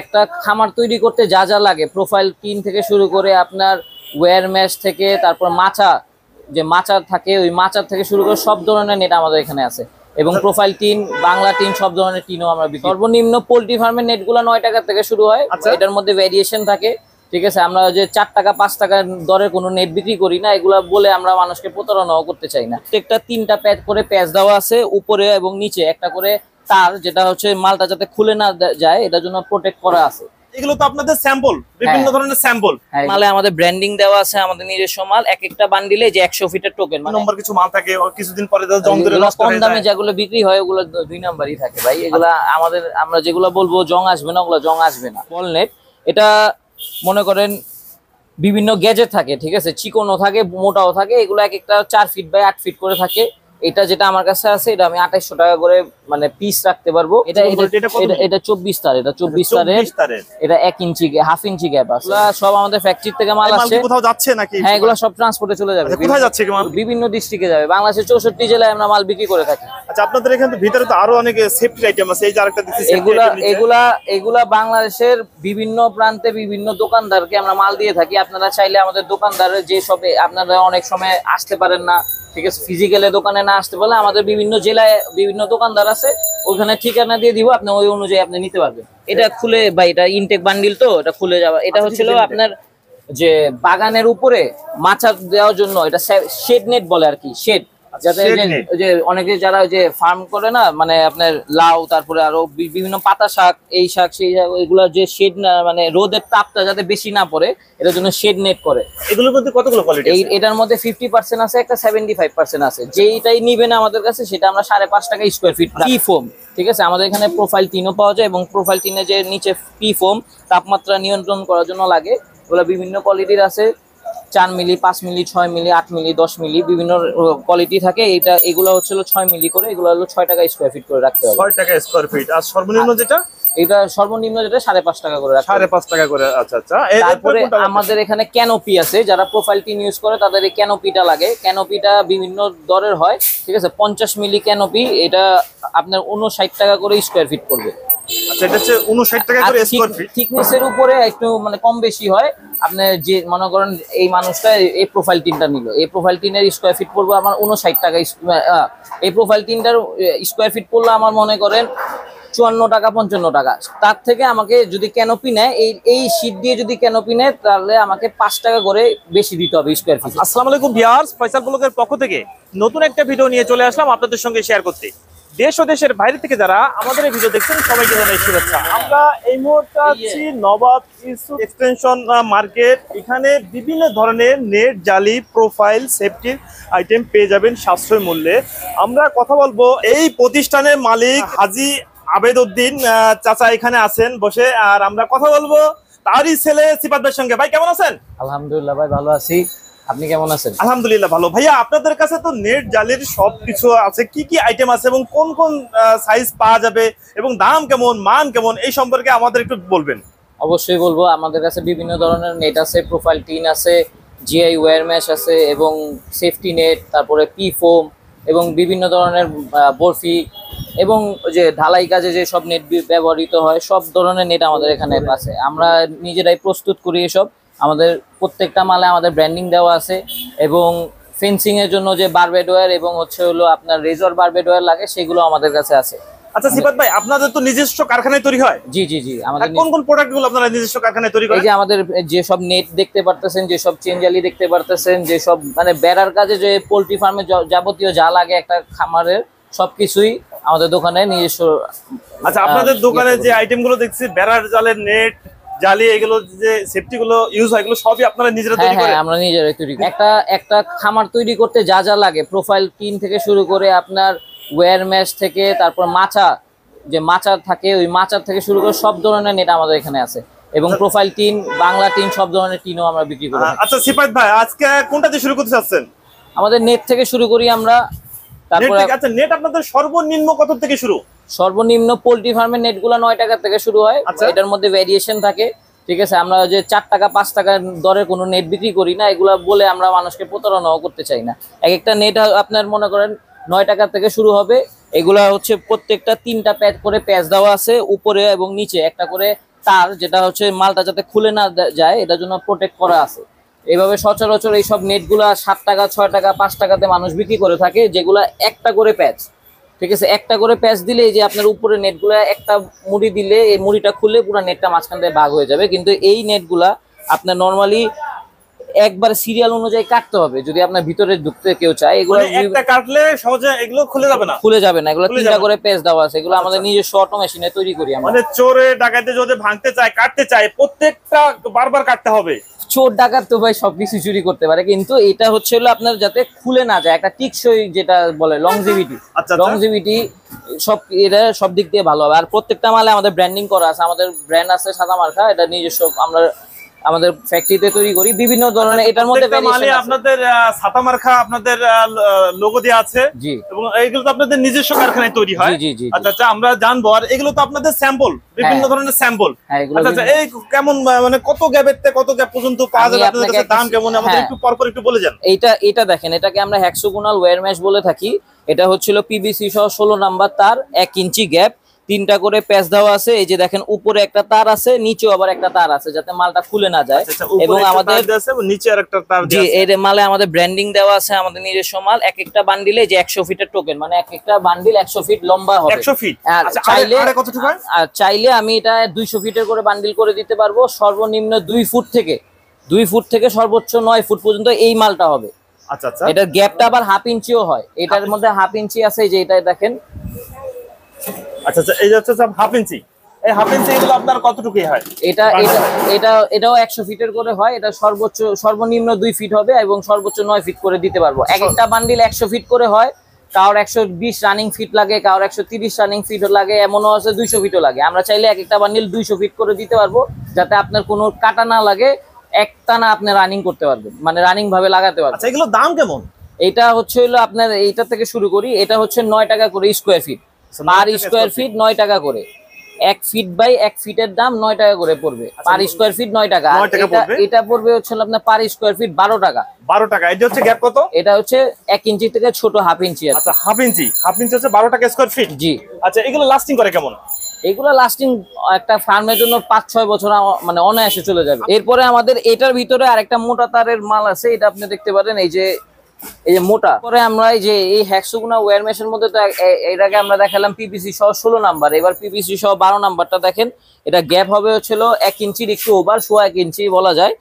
একটা খামার তৈরি করতে যা যা লাগে, প্রোফাইল টিন থেকে শুরু করে আপনার ওয়্যার ম্যাশ থেকে, তারপর মাচা, যে মাচার থাকে ওই মাচার থেকে শুরু করে সব ধরনের নেট আমাদের এখানে আছে। এবং প্রোফাইল টিন, বাংলা টিন, সব ধরনের টিনও আমরা বিক্রি। সর্বনিম্ন পোল্ট্রি ফার্মের নেটগুলো 9 টাকা থেকে শুরু হয়। এটার মধ্যে ভ্যারিয়েশন থাকে, ঠিক আছে। আমরা যে 4 টাকা 5 টাকার দরের কোনো নেট বিক্রি করি না, এগুলা বলে আমরা মানুষকে প্রতারণাও করতে চাই না। প্রত্যেকটা 3টা প্যাচ করে প্যাচ দেওয়া আছে, উপরে এবং নিচে একটা করে তার, যেটা হচ্ছে মালটা যাতে খুলে না যায় এটার জন্য প্রোটেক্ট করা আছে। এগুলো তো আপনাদের স্যাম্পল, বিভিন্ন ধরনের স্যাম্পল। মালে আমাদের ব্র্যান্ডিং দেওয়া আছে, আমাদের নিজস্ব মাল। এক একটা বান্ডিলে যে 100 ফিটের টোকেন, নম্বর কিছু মাল থাকে, কিছুদিন পরে জং ধরে নষ্ট কম হয়ে দামে যায়। যেগুলো বিক্রি হয় ওগুলো 2 নাম্বারই থাকে ভাই। এগুলা আমাদের, আমরা যেগুলো বলবো জং আসবে না, ওগুলো জং আসবে না। বল নেট এটা মনে করেন বিভিন্ন গ্যাজেট থাকে, ঠিক আছে, চিকনও থাকে, মোটাও থাকে। এগুলো এক একটা 4 ফিট বাই 8 ফিট করে থাকে। এটা যেটা আমার কাছে আছে, এটা আমি 2800 টাকা করে মানে পিস রাখতে পারবো। এটা 24 তার, এটা 24 তারের, এটা 1 ইঞ্চি, হাফ ইঞ্চি গ্যাপ আছে। সব আমাদের ফ্যাক্টরি থেকে মাল আসছে। কোথাও যাচ্ছে নাকি? হ্যাঁ, এগুলো সব ট্রান্সপোর্টে চলে যাবে। কোথায় যাচ্ছে মাল? বিভিন্ন ডিস্ট্রিক্টে যাবে। বাংলাদেশের 64 জেলায় আমরা মাল বিক্রি করে থাকি। আচ্ছা, আপনাদের এখানে ভিতরে তো আরো অনেক সেফটি আইটেম আছে। এই যে আরেকটা দিচ্ছি, এগুলা বাংলাদেশের বিভিন্ন প্রান্তে বিভিন্ন দোকানদারকে আমরা মাল দিয়ে থাকি। আপনারা চাইলে আমাদের দোকানদারের যে সবে, আপনারা অনেক সময় আসতে পারেন না, ঠিক আছে, ফিজিক্যালি দোকানে না আসতে পারলে আমাদের বিভিন্ন জেলায় বিভিন্ন দোকানদার আছে, ওখানে ঠিকানা দিয়ে দিব, আপনি ওই অনুযায়ী আপনি নিতে পারবেন। এটা খুলে বা এটা ইনটেক বান্ডিল, তো এটা খুলে যাওয়া। এটা হচ্ছিল আপনার যে বাগানের উপরে মাচা দেওয়ার জন্য, এটা শেড নেট বলে আর কি, শেড। যাতে যে অনেকে যারা যে ফার্ম করে না, মানে আপনার লাউ, তারপরে আরো বিভিন্ন পাতা শাক, এই শাক সেই শাক, এগুলা যে শেড না, মানে রোদের তাপটা যাতে বেশি না পড়ে, এটার জন্য শেড নেট করে। এগুলোর মধ্যে কতগুলো কোয়ালিটি আছে? এটার মধ্যে 50% আছে, একটা 75% আছে। যেইটাই নিবেন আমাদের কাছে সেটা আমরা 5.5 টাকা স্কোয়ার ফিট। পি ফোম, ঠিক আছে, আমাদের এখানে প্রোফাইল টিনও পাওয়া যায়, এবং প্রোফাইল টিনে যে নিচে পি ফোম তাপমাত্রা নিয়ন্ত্রণ করার জন্য লাগে, ওগুলো বিভিন্ন কোয়ালিটির আছে। 4 মিলি, 5 মিলি, 6 মিলি, 8 মিলি, 10 মিলি, বিভিন্ন কোয়ালিটি থাকে। এগুলো হচ্ছিল 6 মিলি করে, এগুলো হলো 6 টাকা স্কোয়ার ফিট করে রাখতে হবে। 6 টাকা স্কোয়ার ফিট। আর সর্বনিম্ন যেটা, এটা সর্বনিম্ন যেটা 5.5 টাকা করে রাখতে হবে। 5.5 টাকা করে। আচ্ছা আচ্ছা। তারপরে আমাদের এখানে ক্যানোপি আছে, যারা প্রোফাইল টিন ইউজ করে তাদের এই ক্যানোপিটা লাগে। ক্যানোপিটা বিভিন্ন দরের হয়, ঠিক আছে। 50 মিলি ক্যানোপি, এটা আপনার 59 টাকা করে স্কোয়ার ফিট পড়বে। আচ্ছা, এটা হচ্ছে 59 টাকা করে স্কয়ার ফিট। থিকনেসের উপরে একটু মানে কম বেশি হয়। আপনি যে মনে করেন এই মানুষটা এই প্রোফাইল টিনটা নিল, এই প্রোফাইল টিনের স্কয়ার ফিট পড়বে আমার 59 টাকা। এই প্রোফাইল টিনটার স্কয়ার ফিট পড়লে আমার মনে করেন 54 টাকা 55 টাকা। তার থেকে আমাকে যদি ক্যানোপি নেয়, এই শীট দিয়ে যদি ক্যানোপি নেয়, তাহলে আমাকে 5 টাকা করে বেশি দিতে হবে স্কয়ার ফিট। আসসালামু আলাইকুম ভিউয়ার্স, ফয়সাল ব্লগের পক্ষ থেকে নতুন একটা ভিডিও নিয়ে চলে আসলাম আপনাদের সঙ্গে শেয়ার করতে। দেশ ও দেশের বাইরে থেকে যারা আমাদের এই ভিডিও দেখছেন সবাইকে জানাই শুভেচ্ছা। আমরা এই মুহূর্তে আছি নবাব ইউসুফ এক্সটেনশন মার্কেট। এখানে বিভিন্ন ধরনের নেট, জালি, প্রোফাইল, সেফটির আইটেম পেয়ে যাবেন সাশ্রয় মূল্যে। আমরা কথা বলবো এই প্রতিষ্ঠানের মালিক হাজী আবেদ উদ্দিন চাচা এখানে আছেন বসে, আর আমরা কথা বলবো তারই ছেলে সিফাত ভাইয়ের সঙ্গে। ভাই কেমন আছেন? আলহামদুলিল্লাহ ভাই, ভালো আছি। আপনি কেমন আছেন? আলহামদুলিল্লাহ ভালো। ভাইয়া, আপনাদের কাছে তো নেট জালির সবকিছু আছে, কি কি আইটেম আছে এবং কোন কোন সাইজ পাওয়া যাবে এবং দাম কেমন, মান কেমন, এই সম্পর্কে আমাদের একটু বলবেন। অবশ্যই বলবো। আমাদের কাছে বিভিন্ন ধরনের নেট আছে, প্রোফাইল টিন আছে, জিআই ওয়্যার ম্যাশ আছে, এবং সেফটি নেট, তারপরে পি ফোম, এবং বিভিন্ন ধরনের বরফি, এবং যে ঢালাই কাজে যে সব নেট ব্যবহৃত হয়, সব ধরনের নেট আমাদের এখানে আছে। আমরা নিজেরাই প্রস্তুত করি এসব। আমাদের প্রত্যেকটা মালে আমাদের ব্র্যান্ডিং দেওয়া আছে, এবং ফেন্সিং এর জন্য যে বারবেড ওয়্যার এবং হচ্ছে হলো আপনার রেজর বারবেড ওয়্যার লাগে, সেগুলো আমাদের কাছে আছে। আচ্ছা সিফাত ভাই, আপনাদের তো নিজস্ব কারখানায় তৈরি হয়? জি জি জি। আমাদের কোন কোন প্রোডাক্টগুলো আপনারা নিজস্ব কারখানায় তৈরি করেন? এই যে আমাদের যে সব নেট দেখতে পারতেছেন, যে সব চেনজালি দেখতে পারতেছেন, যে সব মানে বেড়ার কাজে যে পোল্ট্রি ফার্মে যাবতীয় যা লাগে একটা খামারের, সবকিছুই আমাদের দোকানে নিজস্ব। আচ্ছা, আপনাদের দোকানে যে আইটেমগুলো দেখছি, বেড়ার জালের নেট, জালি, এগুলো যে সেফটি গুলো ইউজ হয়, এগুলো সবই আপনারা নিজেরা তৈরি করেন? হ্যাঁ, আমরা নিজেরাই তৈরি করি। একটা খামার তৈরি করতে যা যা লাগে, প্রোফাইল টিন থেকে শুরু করে আপনার ওয়্যার ম্যাশ থেকে, তারপর মাচা, যে মাচার থাকে ওই মাচার থেকে শুরু করে সব ধরনের নেট আমাদের এখানে আছে। এবং প্রোফাইল টিন, বাংলা টিন, সব ধরনের টিনও আমরা বিক্রি করি। আচ্ছা সিফাত ভাই, আজকে কোনটা দিয়ে শুরু করতে চাচ্ছেন? আমাদের নেট থেকে শুরু করি আমরা। তারপর আচ্ছা, নেট আপনাদের সর্বনিম্ন কত থেকে শুরু? সর্বনিম্ন পোল্ট্রি ফার্মের নেটগুলো 9 টাকা থেকে শুরু হয়। এটার মধ্যে ভ্যারিয়েশন থাকে, ঠিক আছে। আমরা যে 4 টাকা 5 টাকার দরের কোনো নেট বিক্রি করি না, এগুলা বলে আমরা মানুষকে প্রতারণাও করতে চাই না। এক একটা নেট আপনার মনে করেন 9 টাকা থেকে শুরু হবে। এগুলা হচ্ছে প্রত্যেকটা 3টা প্যাচ করে প্যাচ দেওয়া আছে, উপরে এবং নিচে একটা করে তার, যেটা হচ্ছে মালটা যাতে খুলে না যায় এটার জন্য প্রোটেক্ট করা আছে। এইভাবে সচরাচর এইসব নেটগুলা 7 টাকা 6 টাকা 5 টাকাতে মানুষ বিক্রি করে থাকে, যেগুলা একটা করে প্যাচ, ঠিক আছে, একটা করে প্যাচ দিলে এই যে আপনার উপরে নেটগুলা একটা মুড়ি দিলে এই মুড়িটা খুলে পুরো নেটটা মাঝখান থেকে ভাগ হয়ে যাবে। কিন্তু এই নেটগুলা আপনার নরমালি একবার সিরিয়াল অনুযায়ী কাটতে হবে যদি আপনার ভিতরে ঢুকতে কেউ চায়। এগুলো একটা কাটলে সহজে এগুলো খুলে যাবে না, খুলে যাবে না, এগুলো 3টা করে পেজ দেওয়া আছে, এগুলো আমাদের নিজস্ব অটো মেশিনে তৈরি করি আমরা। মানে চোরে ডাকাতে যদি ভাঙতে চায় কাটতে চায় প্রত্যেকটা বারবার কাটতে হবে। চোর ডাকাত তো ভাই সবকিছু চুরি করতে পারে, কিন্তু এটা হচ্ছে হলো আপনার যাতে খুলে না যায়, একটা টিকসই যেটা বলে লংজিভিটি, লংজিভিটি সব এটা সব দিক দিয়ে ভালো হবে। আর প্রত্যেকটা মালে আমাদের ব্র্যান্ডিং করা আছে, আমাদের ব্র্যান্ড আছে সাদা মার্কা, এটা নিজস্ব আমরা আমাদের ফ্যাক্টরিতে তৈরি করি বিভিন্ন ধরনের। এটার মধ্যে আপনাদের ছাতা মার্কা আপনাদের লোগো দেওয়া আছে এবং এইগুলো তো আপনাদের নিজস্ব কারখানায় তৈরি হয়। আচ্ছা আচ্ছা, আমরা জানবো। আর এগুলো তো আপনাদের স্যাম্পল, বিভিন্ন ধরনের স্যাম্পল। আচ্ছা আচ্ছা, এই কেমন মানে কত গ্যাপের থেকে কত গ্যাপ পর্যন্ত পাওয়া যাবে, আপনাদের কাছে দাম কেমন আমাদের একটু পরপর একটু বলে যান। এটা দেখেন, এটাকে আমরা হেক্সাগোনাল ওয়্যার মেশ বলে থাকি। এটা হচ্ছিল পিভিসি সহ 16 নাম্বার তার, 1 ইঞ্চি গ্যাপ, 3টা করে প্যাচ দেওয়া আছে। এই যে দেখেন উপরে একটা তার আছে, নিচেও আবার একটা তার আছে যাতে মালটা খুলে না যায়। এবং আমাদের নিচে আরেকটা তার জি, এর মালে আমাদের ব্র্যান্ডিং দেওয়া আছে, আমাদের নিজস্ব মাল। এক একটা বান্ডিলে যে 100 ফিটের টোকেন, মানে এক একটা বান্ডিল 100 ফিট লম্বা হবে। 100 ফিট। আচ্ছা, চাইলে আমি এটা 200 ফিটের করে বান্ডিল করে দিতে পারবো। সর্বনিম্ন 2 ফুট থেকে সর্বোচ্চ 9 ফুট পর্যন্ত এই মালটা হবে। আচ্ছা আচ্ছা, এটার গ্যাপটা আবার হাফ ইঞ্চিও হয়, এটার মধ্যে হাফ ইঞ্চি আছে, এই যে এটা দেখেন। আচ্ছা আচ্ছা, এই হচ্ছে হাফ ইঞ্চি। এই হাফ ইঞ্চি এগুলো আপনার কতটুকু হয়? এটাও 100 ফিটের করে হয়। এটা সর্বনিম্ন 2 ফিট হবে এবং সর্বোচ্চ 9 ফিট করে দিতে পারবো। এক একটা বান্ডিল 100 ফিট করে হয়, কারোর 120 রানিং ফিট লাগে, কারোর 130 রানিং ফিট লাগে, এমনও আছে 200 ফিটও লাগে। আমরা চাইলে এক একটা বান্ডিল 200 ফিট করে দিতে পারবো, যাতে আপনার কোনো কাটা না লাগে, একটানা আপনি রানিং করতে পারবেন, মানে রানিং ভাবে লাগাতে পারবেন। আচ্ছা, এগুলোর দাম কেমন? এটা হচ্ছে হলো আপনার, এইটা থেকে শুরু করি, এটা হচ্ছে 9 টাকা করে square feet, per square feet 9 টাকা করে। 1 ফিট বাই 1 ফিটের দাম 9 টাকা করে পড়বে, পার স্কোয়ার ফিট 9 টাকা। এটা পড়বে হচ্ছে আপনার পার স্কোয়ার ফিট 12 টাকা। 12 টাকা। এটা হচ্ছে গ্যাপ কত? এটা হচ্ছে 1 ইঞ্চি থেকে ছোট হাফ ইঞ্চি। আচ্ছা, হাফ ইঞ্চি হচ্ছে 12 টাকা স্কোয়ার ফিট। জি। আচ্ছা, এগুলো লাস্টিং করে কেমন? এগুলো লাস্টিং একটা ফার্মের জন্য 5-6 বছর মানে অনায়াসে চলে যাবে। এরপরে আমাদের এটার ভিতরে আরেকটা মোটা তারের মাল আছে, এটা আপনি দেখতে পারেন, এই যে মোটা। পরে আমরা এই যে এই হেক্সাগোনাল ওয়্যার মেশের মধ্যে তো এর আগে আমরা দেখালাম পিভিসি সহ 16 নাম্বার, এবার পিভিসি সহ 12 নাম্বারটা দেখেন। এটা গ্যাপ হবে হচ্ছিল 1 ইঞ্চির একটু ওভার, 1.5 ইঞ্চি বলা যায়।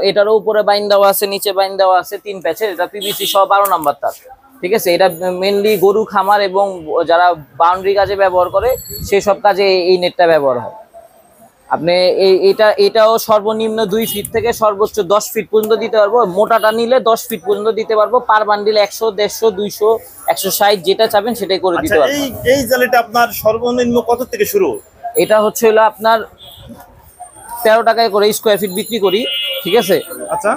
এটারও উপরে বাইন দেওয়া আছে, নিচে বাইন দেওয়া আছে 3 প্যাচের। এটা পিভিসি সহ 12 নাম্বার তার, ঠিক আছে। এটা মেনলি গরু খামার এবং যারা বাউন্ডারি কাজে ব্যবহার করে সেই সব কাজে এই নেটটা ব্যবহার হয়। আপনি এটাও সর্বনিম্ন 2 ফিট থেকে সর্বোচ্চ 10 ফিট পর্যন্ত দিতে পারবো। মোটাটা নিলে 10 ফিট পর্যন্ত দিতে পারবো। পার বান্ডিল 100, 150, 200, 160 যেটা চাবেন সেটাই করে দিতে পারবো। এই জালিটা আপনার সর্বনিম্ন কত থেকে শুরু? এটা হচ্ছে হলো আপনার 13 টাকায় করে স্কোয়ার ফিট বিক্রি করি, ঠিক আছে। আচ্ছা,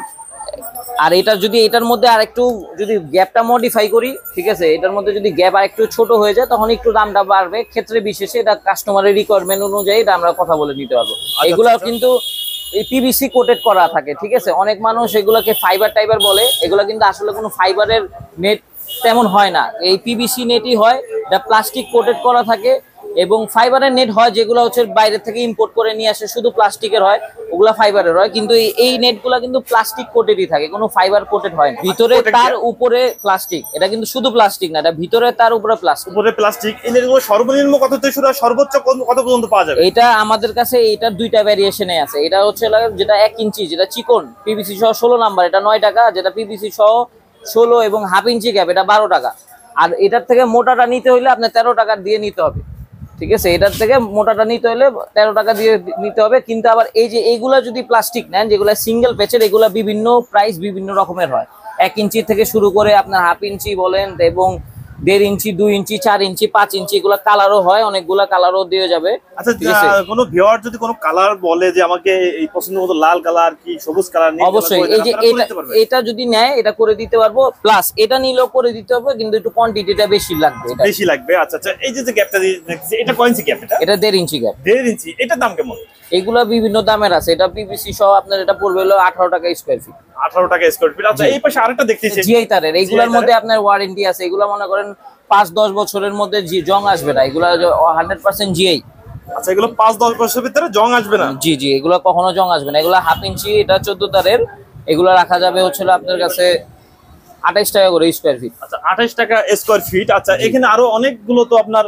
আর এটা যদি এটার মধ্যে আরেকটু যদি গ্যাপটা মডিফাই করি, ঠিক আছে, এটার মধ্যে যদি গ্যাপ আরেকটু ছোট হয়ে যায় তখন একটু দামটা বাড়বে, ক্ষেত্রে বিশেষে এটা কাস্টমারের রিকোয়ারমেন্ট অনুযায়ী এটা আমরা কথা বলে নিতে পারবো। এগুলো কিন্তু এই পিভিসি কোটেড করা থাকে, ঠিক আছে। অনেক মানুষ এগুলোকে ফাইবার টাইবার বলে, এগুলো কিন্তু আসলে কোনো ফাইবারের নেট তেমন হয় না, এই পিভিসি নেটই হয়। এটা প্লাস্টিক কোটেড করা থাকে এবং ফাইবারের নেট হয় যেগুলো হচ্ছে বাইরে থেকে ইম্পোর্ট করে নিয়ে আসে, শুধু প্লাস্টিকের হয়, ওগুলা ফাইবারের হয়। কিন্তু এই নেটগুলা কিন্তু প্লাস্টিক কোটেডই থাকে, কোনো ফাইবার কোটেড হয় না। ভিতরে তার উপরে প্লাস্টিক, এটা কিন্তু শুধু প্লাস্টিক না, এটা ভিতরে তার উপরে প্লাস্টিক। এই নেটগুলো সর্বনিম্ন কত থেকে শুরু হয়, সর্বোচ্চ কত পর্যন্ত পাওয়া যাবে? এটা আমাদের কাছে এটার 2টা ভ্যারিয়েশনে আছে। এটা হচ্ছে যেটা 1 ইঞ্চি, যেটা চিকন পিভিসি সহ 16 নাম্বার, এটা 9 টাকা। যেটা পিভিসি সহ 16 এবং হাফ ইঞ্চি গ্যাপ, এটা 12 টাকা। আর এটার থেকে মোটাটা নিতে হলে আপনার 13 টাকা দিয়ে নিতে হবে, ঠিক আছে। এটার থেকে মোটাটা নিতে হলে 13 টাকা দিয়ে নিতে হবে। কিন্তু আবার এই যে এইগুলা যদি প্লাস্টিক নেন, যেগুলো সিঙ্গেল প্যাচের, এগুলা বিভিন্ন প্রাইস বিভিন্ন রকমের হয়। 1 ইঞ্চি থেকে শুরু করে আপনার হাফ ইঞ্চি বলেন এবং 1.5 ইঞ্চি, 2 ইঞ্চি, 4 ইঞ্চি, 5 ইঞ্চি, এগুলা কালারও হয়, অনেকগুলা কালারও দিয়ে যাবে। আচ্ছা, কোনো ভিউয়ার যদি কোনো কালার বলে যে আমাকে এই পছন্দ মতো লাল কালার কি সবুজ কালার, অবশ্যই এই যে এটা যদি নেয় এটা করে দিতে পারবো। প্লাস এটা নিলেও করে দিতে হবে, কিন্তু একটু কোয়ান্টিটিটা বেশি লাগবে। আচ্ছা আচ্ছা, এই যে গ্যাপটা দেখতেছি, এটা কয় ইঞ্চি গ্যাপ? এটা 1.5 ইঞ্চি গ্যাপ। 1.5 ইঞ্চি। এটার দাম কেমন? এগুলা বিভিন্ন দামের আছে। এটা পিভিসি সহ আপনার এটা পড়বে হলো 18 টাকা স্কয়ার ফিট। 18 টাকা স্কয়ার ফিট। আচ্ছা, এই পাশে আরেকটা দেখতেছি জিআই তারের, এইগুলোর মধ্যে আপনার ওয়ারেন্টি আছে। এগুলা মনে করেন 5-10 বছরের মধ্যে জং আসবে না, এগুলা 100% জিআই। আচ্ছা, এগুলো 5-10 বছরের ভিতরে জং আসবে না? জি জি, এগুলো কখনো জং আসবে না। এগুলো হাফ ইঞ্চি, এটা 14 তারের। এগুলো রাখা যাবে হচ্ছিল আপনার কাছে 28 টাকা করে স্কোয়ার ফিট। আচ্ছা, 28 টাকা স্কোয়ার ফিট। আচ্ছা, এখানে আরো অনেকগুলো তো আপনার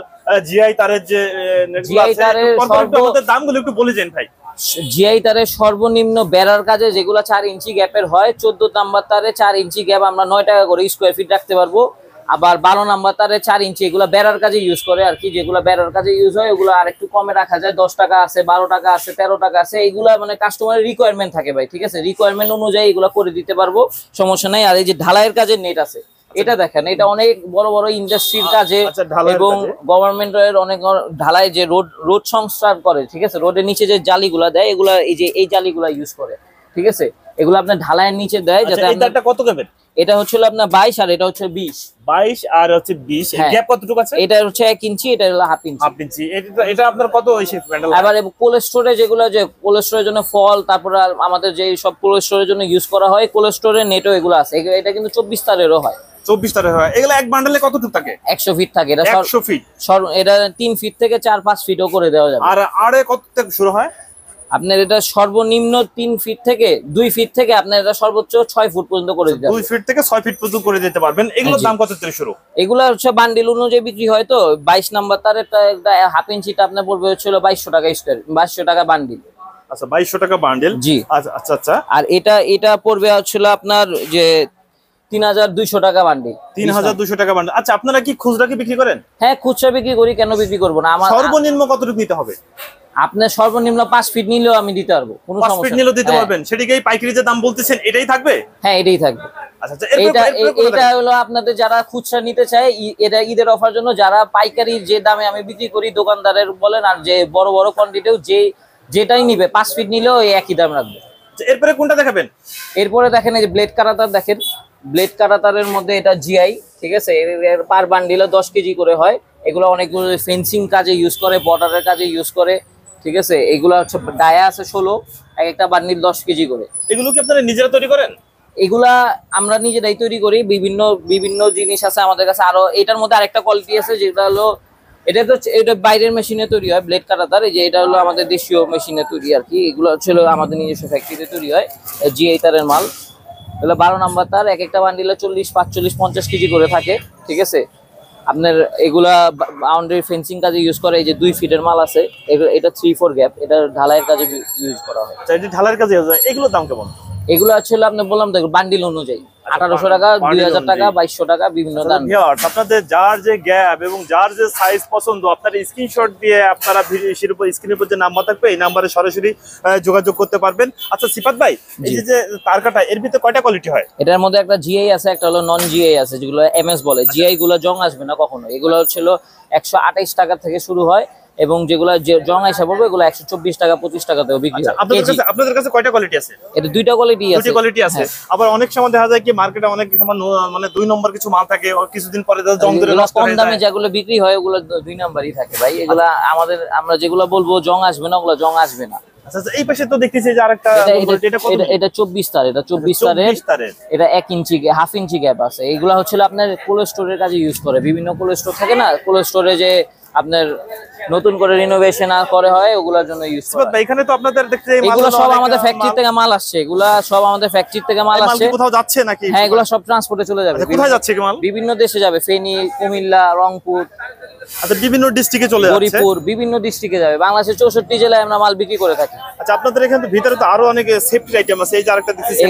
জিআই তারের যে নেটগুলো আছে, আমাদের দামগুলো একটু বলে দেন ভাই। জিআই তারের সর্বনিম্ন বেড়ার কাজে যেগুলো 4 ইঞ্চি গ্যাপের হয়, 14 নাম্বার তারে 4 ইঞ্চি গ্যাপ আমরা 9 টাকা করে স্কোয়ার ফিট রাখতে পারবো। আবার 12 নাম্বার তারে 4 ইঞ্চি, এগুলো বেড়ার কাজে ইউজ করে আর কি। যেগুলো বেড়ার কাজে ইউজ হয় ওগুলো আর একটু কমে রাখা যায়, 10 টাকা আছে, 12 টাকা আছে, 13 টাকা আছে। এইগুলা মানে কাস্টমারের রিকোয়ারমেন্ট থাকে ভাই, ঠিক আছে? রিকোয়ারমেন্ট অনুযায়ী এগুলো করে দিতে পারবো, সমস্যা নাই। আর এই যে ঢালাইয়ের কাজের নেট আছে, এটা দেখেন, এটা অনেক বড় বড় ইন্ডাস্ট্রির কাজে এবং গভর্নমেন্টের অনেক ঢালাই যে রোড সংস্কার করে, ঠিক আছে? রোডের নিচে যে জালিগুলা দেয়, এগুলা এই যে এই জালিগুলা ইউজ করে, ঠিক আছে? এগুলো আপনার ঢালাইয়ের নিচে দেয়। যাতে এটা কত গ্যাপের? এটা হচ্ছিল আপনার 22 আর এটা হচ্ছে 20। 22 আর হচ্ছে 20, এই গ্যাপ কতটুকু আছে? এটা হচ্ছে 1 ইঞ্চি, এটা হলো হাফ ইঞ্চি। Half inch. এটা আপনার কত হইছে প্যান্ডেল? এবার কোল্ড স্টোরে যেগুলো, যে কোল্ড স্টোরের জন্য ফল, তারপর আমাদের যে সব কোল্ড স্টোরের জন্য ইউজ করা হয়, কোল্ড স্টোরের নেটও এগুলো আছে। এটা কিন্তু 24 তারেরও হয়। 24 তারের হয়। এগুলো এক বান্ডেলে কতটুকু থাকে? 100 ফিট থাকে। এটা 100 ফিট। এটা 3 ফিট থেকে 4-5 ফিটও করে দেওয়া যাবে। আর আড়ে কত থেকে শুরু হয়? আপনার এটা সর্বনিম্ন 3 ফিট থেকে 2 ফিট থেকে আপনার এটা সর্বোচ্চ 6 ফুট পর্যন্ত করে দিতে পারবেন। 2 ফিট থেকে 6 ফিট পর্যন্ত করে দিতে পারবেন। এগুলোর দাম কত থেকে শুরু? এগুলা হচ্ছে বান্ডিল অনুযায়ী বিক্রি হয়। তো 22 নাম্বার তার একটা হাফ ইঞ্চিটা আপনার পড়বে হচ্ছিল 2200 টাকা স্কয়ার, 2200 টাকা বান্ডিল। আচ্ছা, 2200 টাকা বান্ডিল। জি। আচ্ছা আচ্ছা আচ্ছা। আর এটা পড়বে হচ্ছিল আপনার যে 3200 টাকা বান্ডিল। 3200 টাকা বান্ডিল। আচ্ছা, আপনারা কি খুচরা কি বিক্রি করেন? হ্যাঁ, খুচরা বিক্রি করি, কেন বিক্রি করব না? আমার সর্বনিম্ন কতটুকু নিতে হবে? আপনার সর্বনিম্ন 5 ফিট নিলেও আমি দিতে পারবো, কোনো সমস্যা 5 ফিট নিলেও দিতে পারবেন। সেটাকেই পাইকারি যে দাম বলতেছেন এটাই থাকবে? হ্যাঁ, এটাই থাকবে। আচ্ছা আচ্ছা। এটা হলো আপনাদের যারা খুচরা নিতে চায়, এটা ঈদের অফার জন্য। যারা পাইকারি যে দামে আমি বিক্রি করি, দোকানদারের বলেন আর যে বড় বড় কোয়ান্টিটিও যেটাই নিবে 5 ফিট নিলেও এই একই দাম রাখবে। এরপরে কোনটা দেখাবেন? এরপরে দেখেন এই যে ব্লেড কাটাতার দেখেন। ব্লেড কাটাতারের মধ্যে এটা জিআই, ঠিক আছে? এর পার বান্ডিলে 10 কেজি করে হয়। এগুলো অনেকগুলো ফেন্সিং কাজে ইউজ করে, বর্ডারের কাজে ইউজ করে, ঠিক আছে? এগুলো হচ্ছে ডায়া আছে 16, এক একটা বান্ডিল 10 কেজি করে। এগুলো কি আপনারা নিজেরা তৈরি করেন? এগুলা আমরা নিজেরাই তৈরি করি। বিভিন্ন জিনিস আছে আমাদের কাছে। আরো এটার মধ্যে আরেকটা কোয়ালিটি আছে, যেটা হলো এটা বাইরের মেশিনে তৈরি হয় ব্লেড কাটাতার। এই যে এটা হলো আমাদের দেশীয় মেশিনে তৈরি আর কি। এগুলো হচ্ছে আমাদের নিজস্ব ফ্যাক্টরিতে তৈরি হয়, জিআই তারের মাল। এগুলো 12 নাম্বার তার, এক একটা বান্ডিলে 40, 45, 50 কেজি করে থাকে, ঠিক আছে? আপনার এগুলা বাউন্ডারি ফেন্সিং কাজে ইউজ করে। এই যে 2 ফিটের মাল আছে, এটা 3-4 গ্যাপ, এটা ঢালাইয়ের কাজে ইউজ করা হয়। আচ্ছা, এই ঢালাইয়ের কাজে এগুলোর দাম কেমন? এগুলো আসলে আপনি বললাম দেখো বান্ডিল অনুযায়ী 1800 টাকা, 2000 টাকা, 2200 টাকা, বিভিন্ন দাম। আপনাদের যার যে গ্যাপ এবং যার যে সাইজ পছন্দ, আপনারা স্ক্রিনশট দিয়ে আপনারা ভিডিওর উপর স্ক্রিনের উপর যে নাম্বার থাকবে এই নাম্বারে সরাসরি যোগাযোগ করতে পারবেন। আচ্ছা সিফাত ভাই, এই যে তার কাটা এর ভিতরে কয়টা কোয়ালিটি হয়? এটার মধ্যে একটা জিআই আছে, একটা হলো নন জিআই আছে, যেগুলো এমএস বলে। জিআই গুলো জং আসবে না কখনো। এগুলো হচ্ছিল 128 টাকা থেকে শুরু হয় এবং যেগুলো জং এসে পড়বে এগুলো 124 টাকা 25 টাকাতেও বিক্রি হয়। আপনাদের কাছে কয়টা কোয়ালিটি আছে? এটা দুইটা কোয়ালিটি আছে। দুইটা কোয়ালিটি আছে। আবার অনেক সময় দেখা যায় কি মার্কেটে অনেক সময় মানে 2 নম্বর কিছু মাল থাকে, কিছুদিন পরে জং ধরে নষ্ট হয়ে যায়। কম দামে যেগুলো বিক্রি হয় ওগুলো 2 নাম্বারই থাকে ভাই। এগুলা আমরা যেগুলো বলবো জং আসবে না, ওগুলো জং আসবে না। আচ্ছা এই পাশে তো দেখতেছি যে আরেকটা এটা 24 তার, এটা 24 তারের, এটা 1 ইঞ্চি হাফ ইঞ্চি গ্যাপ আছে। এগুলা হচ্ছিল আপনার কোল্ড স্টোরের কাজে ইউজ করে। বিভিন্ন কোল্ড স্টোর থাকে না, কোল্ড স্টোরে যে আপনার নতুন করে রিনোভেশন করে হয়, ওগুলোর জন্য ইউজ করা হয়। এখানে তো আপনাদের দেখতে এগুলো সব আমাদের ফ্যাক্টরি থেকে মাল আসছে। এগুলা সব আমাদের ফ্যাক্টরি থেকে মাল আসছে। কোথাও যাচ্ছে নাকি? হ্যাঁ, এগুলো সব ট্রান্সপোর্টে চলে যাবে। কোথায় যাচ্ছে কি মাল? বিভিন্ন দেশে যাবে, ফেনী, কুমিল্লা, রংপুর। আচ্ছা, বিভিন্ন ডিস্ট্রিক্টে চলে যাচ্ছে। হরিপুর, বিভিন্ন ডিস্ট্রিক্টে যাবে। বাংলাদেশের 64 জেলায় আমরা মাল বিক্রি করে থাকি। আচ্ছা, আপনাদের এখানে ভিতরে তো আরো অনেক সেফটি আইটেম আছে। এই যে আরেকটা দেখতেছি,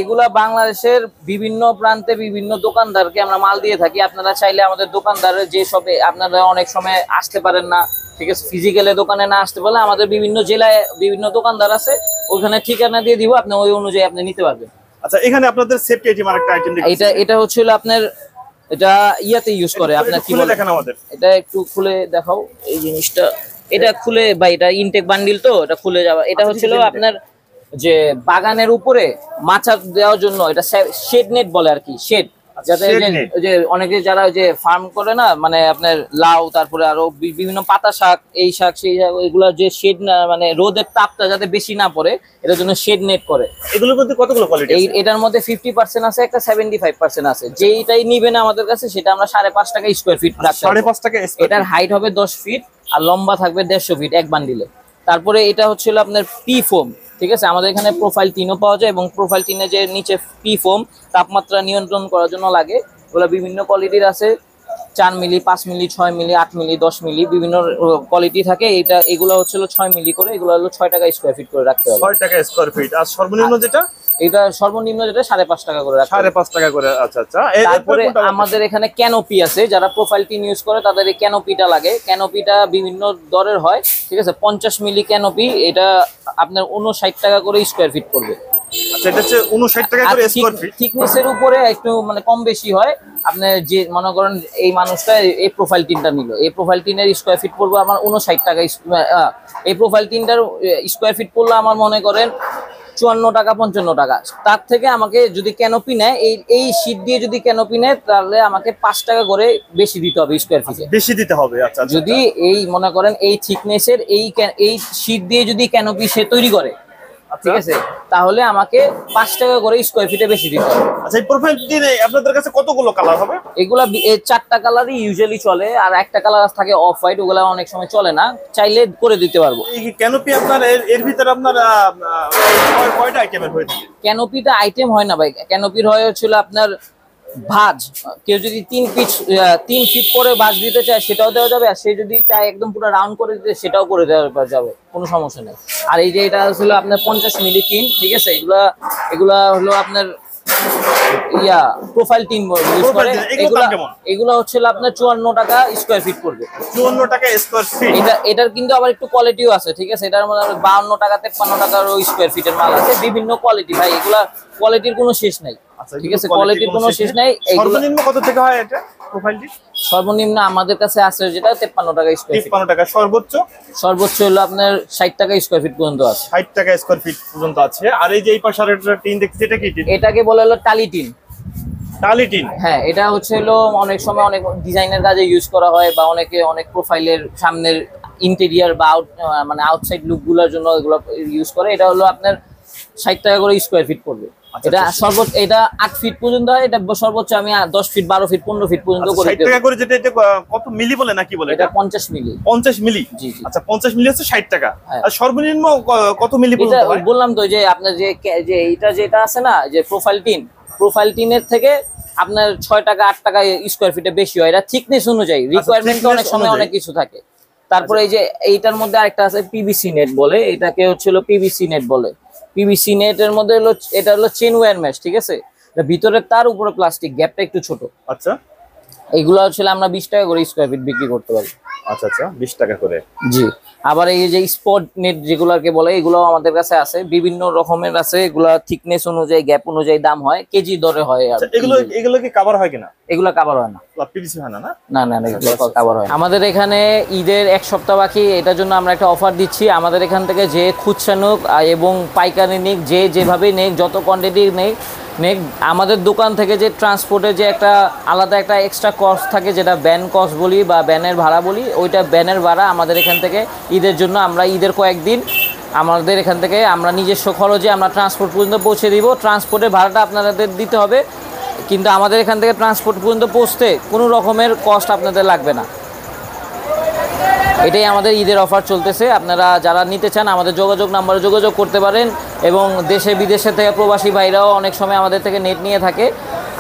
এগুলা বাংলাদেশের বিভিন্ন প্রান্তে বিভিন্ন দোকানদারকে আমরা মাল দিয়ে থাকি। আপনারা চাইলে আমাদের দোকানদারের যে সবে আপনারা অনেক সময় আসতে পারেন না, ঠিক আছে? ফিজিক্যালি দোকানে না আসতে পারলে আমাদের বিভিন্ন জেলায় বিভিন্ন দোকানদার আছে, ওখানে ঠিকানা দিয়ে দিব, আপনি ওই অনুযায়ী আপনি নিতে পারবেন। আচ্ছা, এখানে আপনাদের সেফটি আইটেম আরেকটা আইটেম দেখতেছি। এটা হচ্ছিল আপনার এটা ইয়াতে ইউজ করে। আপনার কি বলে দেখেন আমাদের এটা একটু খুলে দেখাও এই জিনিসটা। এটা খুলে ভাই, এটা ইনটেক বান্ডিল তো, এটা খুলে যাবে। এটা হচ্ছিল আপনার যে বাগানের উপরে মাচা দেওয়ার জন্য, এটা শেড নেট বলে আর কি। শেড, যাতে যে অনেকে যারা যে ফার্ম করে না, মানে আপনার লাউ, তারপরে আরো বিভিন্ন পাতা শাক, এই শাক সেই শাক, এগুলা যে শেড না, মানে রোদের তাপটা যাতে বেশি না পড়ে, এটার জন্য শেড নেট করে। এগুলোর মধ্যে কতগুলো কোয়ালিটি আছে? এটার মধ্যে 50% আছে, একটা 75% আছে। যেইটাই নিবেন আমাদের কাছে সেটা আমরা 5.5 টাকা স্কয়ার ফিট রাখছি। 5.5 টাকা। এটার হাইট হবে 10 ফিট আর লম্বা থাকবে 150 ফিট এক বান্ডিলে। তারপরে এটা হচ্ছিল আপনার পি ফোম, ঠিক আছে। আমাদের এখানে প্রোফাইল টিনও পাওয়া যায়, এবং প্রোফাইল টিনে যে নিচে পি ফোম তাপমাত্রা নিয়ন্ত্রণ করার জন্য লাগে, ওগুলো বিভিন্ন কোয়ালিটির আছে, 4 মিলি, 5 মিলি, 6 মিলি, 8 মিলি, 10 মিলি, বিভিন্ন কোয়ালিটি থাকে। এগুলো হচ্ছিল 6 মিলি করে, এগুলো হলো 6 টাকা স্কোয়ার ফিট করে রাখতে হবে। 6 টাকা স্কয়ার ফিট। আর সর্বনিম্ন যেটা, এটা সর্বনিম্ন যেটা 5.5 টাকা করে রাখতে হবে। 5.5 টাকা করে। আচ্ছা আচ্ছা। তারপরে আমাদের এখানে ক্যানোপি আছে, যারা প্রোফাইল টিন ইউজ করে তাদের এই ক্যানোপিটা লাগে। ক্যানোপিটা বিভিন্ন দরের হয়, ঠিক আছে। 50 মিলি ক্যানোপি, এটা আপনার 59 টাকা করে স্কোয়ার ফিট পড়বে। আচ্ছা, এটা হচ্ছে 59 টাকা করে স্কয়ার ফিট। থিকনেসের উপরে একটু মানে কম বেশি হয়। আপনি যে মনে করেন এই মানুষটা এই প্রোফাইল টিনটা নিল, এই প্রোফাইল টিনের স্কোয়ার ফিট পড়বে আমার 59 টাকা। এই প্রোফাইল টিনটার স্কোয়ার ফিট পড়লে আমার মনে করেন 54 টাকা 55 টাকা। তার থেকে আমাকে যদি ক্যানোপি নেয়, এই শীট দিয়ে যদি ক্যানোপি নেয়, তাহলে আমাকে 5 টাকা করে বেশি দিতে হবে স্কোয়ার ফিটে, বেশি দিতে হবে। আচ্ছা, যদি এই মনে করেন এই থিকনেসের এই শীট দিয়ে যদি ক্যানোপি সে তৈরি করে, ঠিক আছে, তাহলে আমাকে 5 টাকা করে স্কোয়ার ফিটে বেশি দিতে হবে। আচ্ছা, এই প্রোফাইল টিনে আপনাদের কাছে কতগুলো কালার হবে? এগুলা 4টা কালারই ইউজুয়ালি চলে, আর একটা কালার থাকে অফ হোয়াইট, ওগুলা অনেক সময় চলে না, চাইলে করে দিতে পারবো। এই ক্যানোপি আপনার এর ভিতরে আপনার কয়টা আইটেমের হয়ে থাকে? ক্যানোপিটা আইটেম হয় না ভাই, ক্যানোপির হচ্ছিল আপনার ভাঁজ। কেউ যদি 3 ফিট করে ভাঁজ দিতে চায় সেটাও দেওয়া যাবে, আর সে যদি চায় একদম পুরো রাউন্ড করে দিতে সেটাও করে দেওয়া যাবে, কোনো সমস্যা নেই। আর এই যে এটা ছিল আপনার 50 মিলি টিন, ঠিক আছে। এগুলা হলো আপনার প্রোফাইল টিন ইউজ করে। এগুলা হচ্ছিল আপনার 54 টাকা স্কোয়ার ফিট পড়বে। 54 টাকা স্কোয়ার ফিট। এটার কিন্তু আবার একটু কোয়ালিটিও আছে, ঠিক আছে। এটার মধ্যে 52 টাকা 53 টাকার স্কোয়ার ফিটের মাল আছে, বিভিন্ন কোয়ালিটি ভাই। এগুলা কোয়ালিটির কোনো শেষ নাই, ঠিক আছে, কোয়ালিটির কোনো শেষ নাই। সর্বনিম্ন কত থেকে হয় এটা প্রোফাইলটি? সর্বনিম্ন আমাদের কাছে আছে যেটা 53 টাকা স্কোয়ার ফিট। 53 টাকা। সর্বোচ্চ হলো আপনার 60 টাকা স্কোয়ার ফিট পর্যন্ত আছে। 60 টাকা স্কোয়ার ফিট পর্যন্ত আছে। আর এই যে এই পাশে একটা টিন দেখছি, এটা কি টিন? এটাকে বলে হলো টালি টিন। টালি টিন, হ্যাঁ। এটা হচ্ছে হলো অনেক সময় অনেক ডিজাইনের কাজে ইউজ করা হয়, বা অনেকে অনেক প্রোফাইলের সামনের ইন্টেরিয়ার বা মানে আউটসাইড লুক গুলোর জন্য এগুলো ইউজ করে। এটা হলো আপনার 60 টাকা করে স্কোয়ার ফিট পড়বে। এটা সর্বোচ্চ, এটা 8 ফিট পর্যন্ত হয়, এটা সর্বোচ্চ আমি 10 ফিট 12 ফিট 15 ফিট পর্যন্ত করে দিই। 60 টাকা করে। যেটা এটা কত মিলি বলে নাকি বলে? এটা 50 মিলি। 50 মিলি, জি জি। আচ্ছা, 50 মিলি হচ্ছে 60 টাকা। আর সর্বনিম্ন কত মিলি পর্যন্ত হয়? বললাম তো যে আপনার যে এটা যেটা আছে না, যে প্রোফাইল টিনের থেকে আপনার 6 টাকা 8 টাকা স্কোয়ার ফিটে বেশি হয়। এটা থিকনেস অনুযায়ী, রিকোয়ারমেন্ট অনেক সময় অনেক কিছু থাকে। তারপরে এই যে এইটার মধ্যে আরেকটা আছে পিভিসি নেট বলে, এটাকে হচ্ছিল পিভিসি নেট বলে। পিভিসি নেটের মধ্যে হলো এটা হলো চেন ওয়্যার মেশ, ঠিক আছে। ভিতরে তার উপরে প্লাস্টিক, গ্যাপটা একটু ছোট। আচ্ছা, এইগুলো হচ্ছিল আমরা 20 টাকা করে স্কোয়ার ফিট বিক্রি করতে পারি। আচ্ছা আচ্ছা, 20 টাকা করে। জি। আবার এই যে স্পট নেট যেগুলোকে বলে, এগুলো আমাদের কাছে আছে, বিভিন্ন রকমের আছে। এগুলা থিকনেস অনুযায়ী, গ্যাপ অনুযায়ী দাম হয়, কেজি দরে হয়। আর এগুলো কি কভার হয় কিনা? এগুলো কভার হয় না, পিভিসি হয় না। না না, এগুলো কভার হয়। আমাদের এখানে ঈদের 1 সপ্তাহ বাকি, এটার জন্য আমরা একটা অফার দিচ্ছি। আমাদের এখান থেকে যে খুচরা নিক এবং পাইকারি নিক, যে যেভাবে নেক, যত কোয়ান্টিটি নেক, আমাদের দোকান থেকে যে ট্রান্সপোর্টের যে একটা আলাদা একটা এক্সট্রা কস্ট থাকে, যেটা ব্যান কস্ট বলি বা ব্যানের ভাড়া বলি, ওইটা ব্যানের ভাড়া আমাদের এখান থেকে ঈদের জন্য, আমরা ঈদের কয়েকদিন আমাদের এখান থেকে আমরা নিজস্ব খরচে আমরা ট্রান্সপোর্ট পর্যন্ত পৌঁছে দিব। ট্রান্সপোর্টের ভাড়াটা আপনাদের দিতে হবে, কিন্তু আমাদের এখান থেকে ট্রান্সপোর্ট পর্যন্ত পৌঁছতে কোনো রকমের কস্ট আপনাদের লাগবে না। এটাই আমাদের ঈদের অফার চলতেছে। আপনারা যারা নিতে চান আমাদের যোগাযোগ নাম্বারে যোগাযোগ করতে পারেন, এবং দেশে বিদেশে থেকে প্রবাসী ভাইরাও অনেক সময় আমাদের থেকে নেট নিয়ে থাকে।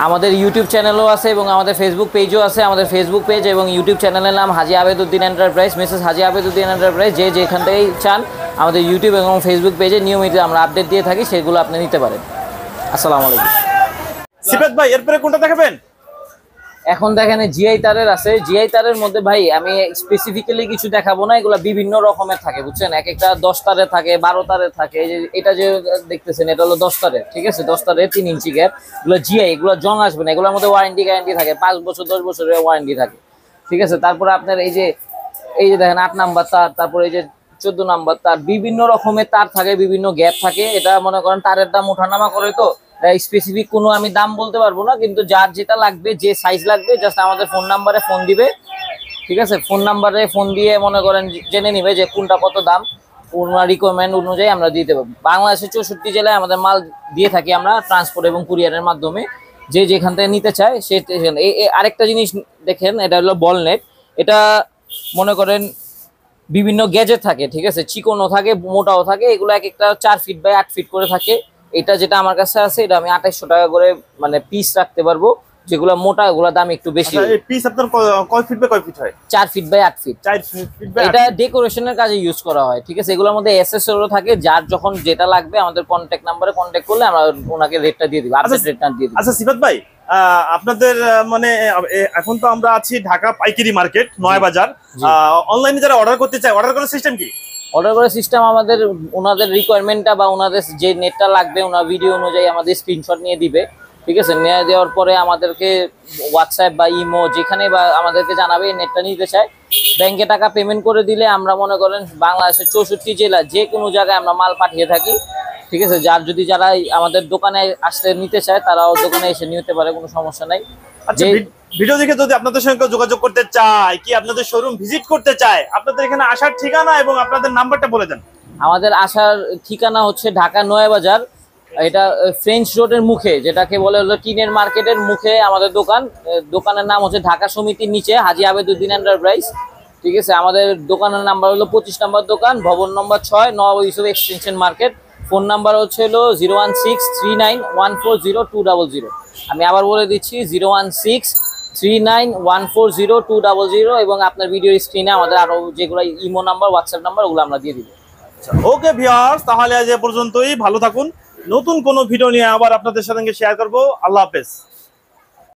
আমাদের ইউটিউব চ্যানেলও আছে এবং আমাদের ফেসবুক পেজও আছে। আমাদের ফেসবুক পেজ এবং ইউটিউব চ্যানেলের নাম হাজী আবেদউদ্দিন এন্টারপ্রাইজ, মিসেস হাজী আবেদউদ্দিন এন্টারপ্রাইজ। যে যেখান থেকেই চান আমাদের ইউটিউব এবং ফেসবুক পেজে নিয়মিত আমরা আপডেট দিয়ে থাকি, সেগুলো আপনি নিতে পারেন। আসসালামু আলাইকুম। সিফাত ভাই, এরপরে কোনটা দেখাবেন? এখন দেখেন জিআই তারের আছে। জিআই তারের মধ্যে ভাই আমি স্পেসিফিক্যালি কিছু দেখাবো না, এগুলো বিভিন্ন রকমের থাকে, বুঝছেন। এক একটা 10 তারের থাকে, 12 তারের থাকে। এটা যে দেখতেছেন এটা হলো 10 তারের, ঠিক আছে, 10 তারের 3 ইঞ্চি গ্যাপ। এগুলো জিআই, এগুলো জং আসবে না, এগুলোর মধ্যে ওয়ারেন্টি গ্যারান্টি থাকে, 5 বছর 10 বছরের ওয়ারেন্টি থাকে, ঠিক আছে। তারপরে আপনার এই যে দেখেন 8 নাম্বার তার, তারপরে এই যে 14 নাম্বার তার, বিভিন্ন রকমের তার থাকে, বিভিন্ন গ্যাপ থাকে। এটা মনে করেন তারের দাম ওঠানামা করে, তো স্পেসিফিক কোনো আমি দাম বলতে পারবো না, কিন্তু যার যেটা লাগবে, যে সাইজ লাগবে, জাস্ট আমাদের ফোন নাম্বারে ফোন দিবে, ঠিক আছে। ফোন নাম্বারে ফোন দিয়ে মনে করেন জেনে নিবে যে কোনটা কত দাম, ওনার রিকোয়ারমেন্ট অনুযায়ী আমরা দিতে পারবো। বাংলাদেশের 64 জেলায় আমাদের মাল দিয়ে থাকি আমরা ট্রান্সপোর্ট এবং কুরিয়ারের মাধ্যমে। যে যেখান থেকে নিতে চায় সে। আরেকটা জিনিস দেখেন, এটা হলো বল নেট। এটা মনে করেন বিভিন্ন গ্যাজেট থাকে, ঠিক আছে, চিকনও থাকে মোটাও থাকে, এগুলো এক একটা 4 ফিট বাই 8 ফিট করে থাকে। এটা যেটা আমার কাছে আছে এটা আমি 2800 টাকা করে মানে পিস রাখতে পারবো। যেগুলো মোটা ওগুলো দাম একটু বেশি। আচ্ছা, এই পিস আপনার কয় ফিট বাই কয় ফিট হয়? 4 feet by 8 feet. 4 feet by এটা ডেকোরেশনের কাজে ইউজ করা হয়, ঠিক আছে। এগুলোর মধ্যে এসএসআরও থাকে, যার যখন যেটা লাগবে আমাদের কন্টাক্ট নাম্বারে কন্টাক্ট করলে আমরা ওনাকে রেটটা দিয়ে দিব, আপডেট রেটটা দিয়ে দিব। আচ্ছা সিফাত ভাই, আপনাদের মানে এখন তো আমরা আছি ঢাকা পাইকারি মার্কেট নয়াবাজার। অনলাইনে যারা অর্ডার করতে চায়, অর্ডার করার সিস্টেম কি? অর্ডার করার সিস্টেম আমাদের ওনাদের রিকোয়ারমেন্টটা বা ওনাদের যে নেটটা লাগবে ওনার ভিডিও অনুযায়ী আমাদের স্ক্রিনশট নিয়ে দিবে, ঠিক আছে। নিয়ে দেওয়ার পরে আমাদেরকে হোয়াটসঅ্যাপ বা ইমো যেখানে বা আমাদেরকে জানাবে এই নেটটা নিতে চায়। ব্যাংকে টাকা পেমেন্ট করে দিলে আমরা মনে করেন বাংলাদেশের 64 জেলা যে কোনো জায়গায় আমরা মাল পাঠিয়ে থাকি, ঠিক আছে। যারা আমাদের দোকানে আসতে নিতে চায় তারাও দোকানে এসে নিতে পারে, কোনো সমস্যা নাই। আচ্ছা, ভিডিও দেখে যদি আপনাদের সঙ্গে যোগাযোগ করতে চায়, কি আপনাদের শোরুম ভিজিট করতে চায়, আপনাদের এখানে আসার ঠিকানা এবং আপনাদের নাম্বারটা বলে দেন। আমাদের আসার ঠিকানা হচ্ছে ঢাকা নয়াবাজার, এটা ফ্রেঞ্চ রোডের মুখে, যেটাকে বলে হলো টিনের মার্কেটের মুখে আমাদের দোকান। দোকানের নাম হচ্ছে ঢাকা সমিতির নিচে হাজী আবেদউদ্দিন এন্টারপ্রাইজ, ঠিক আছে। আমাদের দোকানের নাম্বার হলো 25 নম্বর দোকান, ভবন নম্বর 6, Nawab Yusuf extension market. Phone number হচ্ছে হলো 01639140200। আমি আবার বলে দিচ্ছি 01639140200। এবং আপনার ভিডিও স্ক্রিনে আমাদের আরো যেগুলো ইমো নাম্বার, হোয়াটসঅ্যাপ নাম্বার, ওগুলো আমরা দিয়ে দিব। ওকে ভিউয়ার্স, তাহলে আজ এ পর্যন্তই। ভালো থাকুন। নতুন কোনো ভিডিও নিয়ে আবার আপনাদের সাথে শেয়ার করব। আল্লাহ হাফেজ।